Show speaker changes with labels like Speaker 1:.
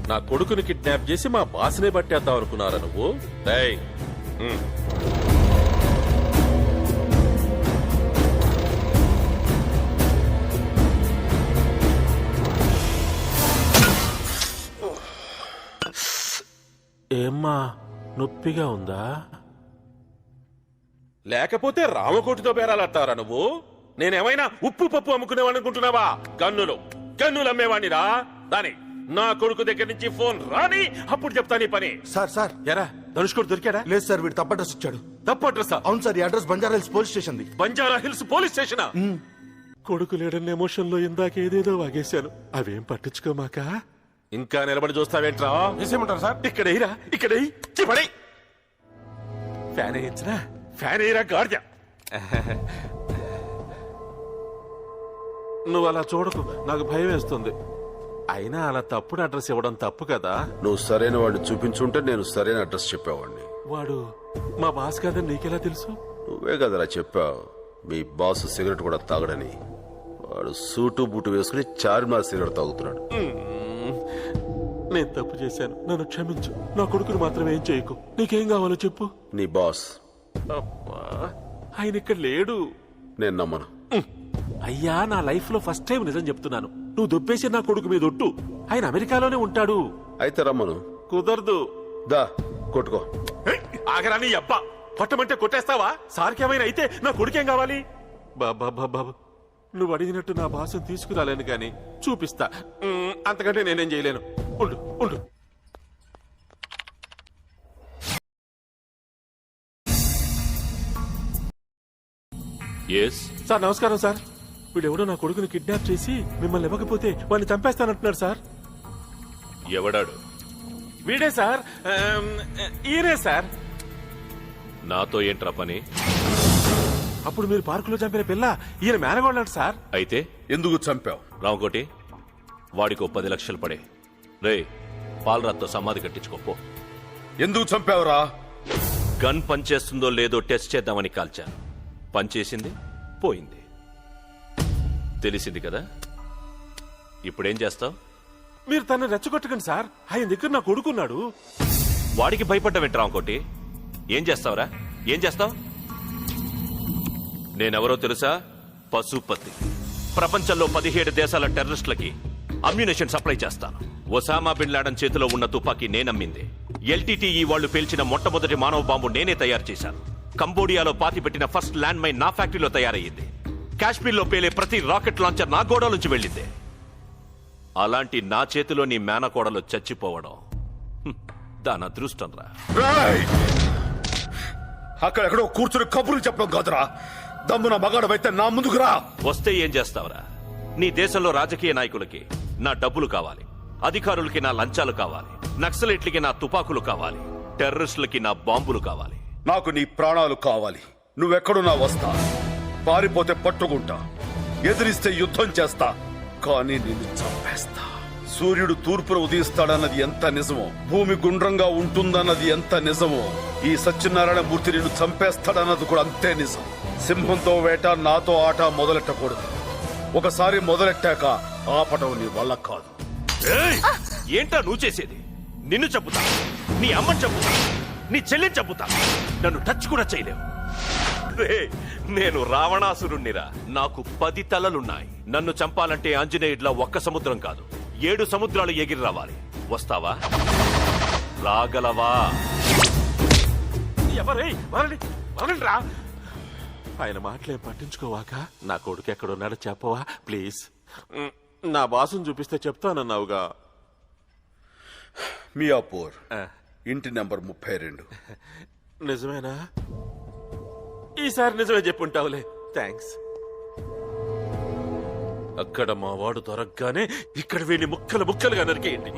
Speaker 1: నా కొడుకుని కిడ్నాప్ చేసి మా బాస్నే పట్టేద్దాం అనుకున్నారా నువ్వు? డేయ్, ఏమ్మా నొప్పిగా ఉందా? లేకపోతే రామకోటితో బేరాలంటారా నువ్వు? నేనేమైనా ఉప్పు పప్పు అమ్ముకునేవాడిని అనుకుంటున్నావా? గన్నులు అమ్మేవాడినిరా. దాని నా కొడుకు దగ్గర నుంచి ఫోన్ రాని అప్పుడు చెప్తా నీ పని.
Speaker 2: సార్
Speaker 1: ఎరా ధనుష్కోడు దొరికాడా?
Speaker 2: లేదు సార్, వీడు తప్పు అడ్రస్ ఇచ్చాడు.
Speaker 1: తప్పు అడ్రస్?
Speaker 2: అవును సార్, ఈ address Banjara Hills police station.
Speaker 1: Banjara Hills police స్టేషనా? కొడుకు లేడన్న ఎమోషన్ లో ఇందాక ఏదేదో వాగేశాను. అవేం పట్టించుకోమాక. ఇంకా నిలబడి చూస్తావేంట్రా?
Speaker 3: చేసేయమంటారు సార్?
Speaker 1: ఇక్కడ ఫ్యాన్ వేయించరా? ఫ్యాన్ వేయరా గాడిద. నువ్వు అలా చూడకు, నాకు భయం వేస్తుంది. అయినా అలా తప్పుడు అడ్రస్ ఇవ్వడం తప్పు కదా.
Speaker 4: నువ్వు సరైన వాడిని చూపించుంటే నేను సరైన అడ్రస్ చెప్పేవాడిని.
Speaker 1: వాడు మా బాస్ కాదని నీకెలా తెలుసు?
Speaker 4: నువ్వే కదరా చెప్పావు మీ బాస్ సిగరెట్ కూడా తాగడని. వాడు సూటు బూటు వేసుకుని చార్మినార్ సిగరెట్ తాగుతున్నాడు.
Speaker 1: నేను తప్పు చేశాను, నన్ను క్షమించు. నా కొడుకుని మాత్రం ఏం చేయకు. నీకేం కావాలో చెప్పు.
Speaker 4: నీ బాస్
Speaker 1: ఆయన ఇక్కడ లేడు.
Speaker 4: నేను నమ్మను.
Speaker 1: అయ్యా, నా లైఫ్ లో ఫస్ట్ టైం నిజం చెప్తున్నాను. నువ్వు దొబ్బేసి నా కొడుకు మీద ఒట్టు. ఆయన అమెరికాలోనే ఉంటాడు.
Speaker 4: అయితే రమ్మను.
Speaker 1: కుదరదు.
Speaker 4: దా కొట్టుకో.
Speaker 1: ఆగరా నీ అబ్బా. కొట్టమంటే కొట్టేస్తావా? సార్కేమైనా అయితే నా కొడుకేం కావాలి? బాబా, నువ్వు అడిగినట్టు నా భాషను తీసుకురాలేను గాని చూపిస్తా. అంతకంటే నేనేం చేయలేను. ఉండు. సార్ నమస్కారం సార్. వీడెవడో నా కొడుకుని కిడ్నాప్ చేసి మిమ్మల్ని ఇవ్వకపోతే వాడిని చంపేస్తానంటున్నాడు సార్.
Speaker 5: ఎవడాడు?
Speaker 1: వీడే సార్. ఈయనే సార్.
Speaker 5: నాతో ఏంట్రా పని?
Speaker 1: అప్పుడు మీరు పార్కులో చంపిన పిల్ల ఈయన మేనగోళ్ళంట సార్.
Speaker 5: అయితే
Speaker 4: ఎందుకు చంపావు?
Speaker 5: రామకోటి, వాడికో 10 లక్షలు పడే. రే, పాలరాత్తో సమాధి కట్టించుకోపో.
Speaker 4: ఎందుకు చంపావురా?
Speaker 5: గన్ పనిచేస్తుందో లేదో టెస్ట్ చేద్దామని కాల్చాను. పనిచేసింది, పోయింది. తెలిసింది కదా. ఇప్పుడేం చేస్తావు?
Speaker 1: మీరు తనని రెచ్చగొట్టకండి సార్. ఆయన దగ్గర నా కొడుకున్నాడు.
Speaker 5: వాడికి భయపడ్డావేంటి రామకోటి? ఏం చేస్తావురా? ఏం చేస్తావు? నేనెవరో తెలుసా? పశుపతి. ప్రపంచంలో 17 దేశాల టెర్రరిస్టులకి అమ్యునేషన్ సప్లై చేస్తాను. ఒసామా బిన్ లాడెన్ చేతిలో ఉన్న తుపాకీ నేనమ్మింది. ఎల్టీటీఈ వాళ్లు పేల్చిన మొట్టమొదటి మానవ బాంబు నేనే తయారు చేశాను. కంబోడియాలో పాతిపెట్టిన ఫస్ట్ ల్యాండ్ మైన్ నా ఫ్యాక్టరీలో తయారయ్యింది. కాశ్మీర్లో పేలే ప్రతి రాకెట్ లాంచర్ నా గోడ నుంచి వెళ్ళింది. అలాంటి నా చేతిలో నీ మేనకోడలు చచ్చిపోవడం దాని అదృష్టం రా.
Speaker 4: అక్కడెక్కడో కూర్చుని కబుర్లు చెప్పడం కాదురా. దమ్మున మగాడవైతే నా ముందుకు రా.
Speaker 5: వస్తే ఏం చేస్తావురా? నీ దేశంలో రాజకీయ నాయకులకి నా డబ్బులు కావాలి, అధికారులకి నా లంచాలు కావాలి, నక్సలైట్లకి నా తుపాకులు కావాలి, టెర్రరిస్టులకి నా బాంబులు కావాలి.
Speaker 4: నాకు నీ ప్రాణాలు కావాలి. నువ్వెక్కడున్నా వస్తా. పారిపోతే పట్టుకుంటా, ఎదిరిస్తే యుద్ధం చేస్తా, కానీ నిన్ను చంపేస్తా. సూర్యుడు తూర్పున ఉదయిస్తాడన్నది ఎంత నిజమో, భూమి గుండ్రంగా ఉంటుందన్నది ఎంత నిజమో, ఈ సత్యనారాయణ మూర్తి నిన్ను చంపేస్తాడన్నది కూడా అంతే నిజం. సింహంతో వేట, నాతో ఆట మొదలెట్టకూడదు. ఒకసారి మొదలెట్టాక ఆపటం నీ వల్ల కాదు.
Speaker 5: ఏంటా నువ్వు చేసేది? నిన్ను చంపుతా, నీ అమ్మని చంపుతా, నీ చెల్లిని చంపుతా. నన్ను టచ్ కూడా చేయలేవు. నేను రావణాసురుణ్ణిరా. నాకు 10 తలలున్నాయి. నన్ను చంపాలంటే ఆంజనేయుడిలా ఒక్క సముద్రం కాదు, 7 సముద్రాలు ఎగిరి రావాలి. వస్తావా? రాగలవా?
Speaker 1: వరండిరా. ఆయన మాటలేం పట్టించుకోవాక నా కొడుకు ఎక్కడున్నాడో చెప్పవా ప్లీజ్? నా బాసును చూపిస్తే చెప్తానన్నావుగా.
Speaker 4: మియాపూర్, ఇంటి నెంబర్ 32.
Speaker 1: నిజమేనా? ఈసారి నిజమే చెప్పుంటావులే. థ్యాంక్స్. అక్కడ మా వాడు దొరకగానే ఇక్కడ వీడిని ముక్కలుగా నరికేయండి.